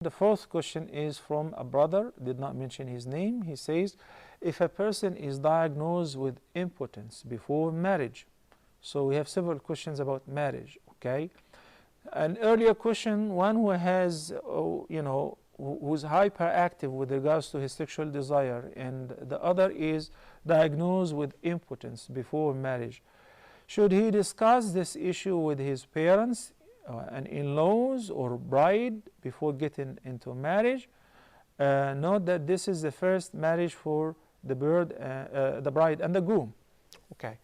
The fourth question is from a brother, did not mention his name. He says, if a person is diagnosed with impotence before marriage, so we have several questions about marriage, okay? An earlier question, one who has, who's hyperactive with regards to his sexual desire, and the other is diagnosed with impotence before marriage. Should he discuss this issue with his parents and in-laws or bride before getting into marriage? Note that this is the first marriage for the bride and the groom. Okay.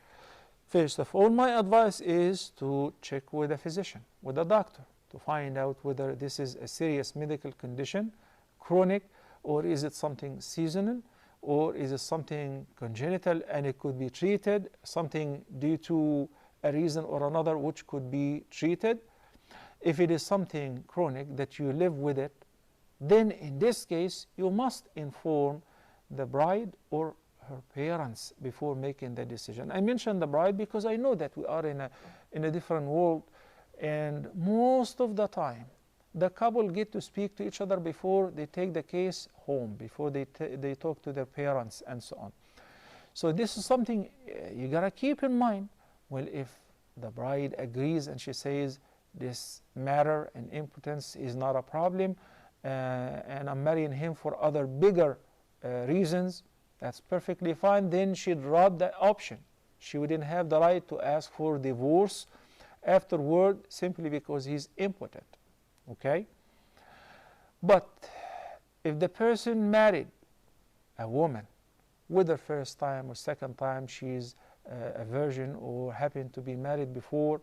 First of all, my advice is to check with a physician, with a doctor, to find out whether this is a serious medical condition, chronic, or is it something seasonal, or is it something congenital and it could be treated, something due to a reason or another which could be treated. If it is something chronic that you live with it, then in this case you must inform the bride or her parents before making the decision. I mentioned the bride because I know that we are in a different world, and most of the time the couple get to speak to each other before they take the case home, before they talk to their parents and so on. So this is something you gotta keep in mind. Well, if the bride agrees and she says this matter and impotence is not a problem, and I'm marrying him for other bigger reasons, that's perfectly fine. Then she'd drop that option. She wouldn't have the right to ask for divorce afterward simply because he's impotent. Okay? But if the person married a woman, whether first time or second time she's a virgin or happened to be married before,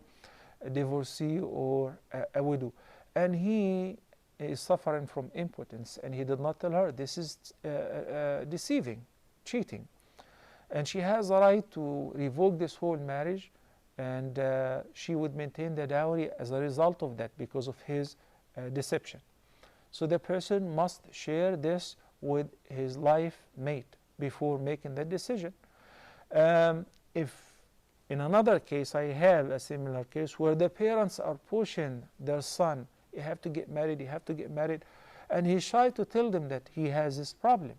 a divorcee or a widow, and he is suffering from impotence and he did not tell her, this is deceiving, cheating, and she has a right to revoke this whole marriage, and she would maintain the dowry as a result of that because of his deception. So the person must share this with his life mate before making that decision. If in another case, I have a similar case where the parents are pushing their son, you have to get married, you have to get married, and he's shy to tell them that he has this problem.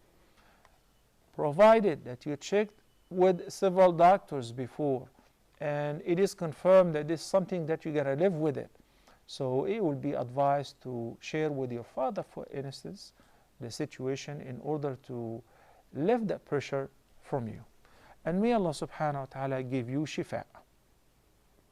Provided that you checked with several doctors before, and it is confirmed that this is something that you're going to live with it. So it will be advised to share with your father, for instance, the situation in order to lift that pressure from you. And may Allah subhanahu wa ta'ala give you shifa.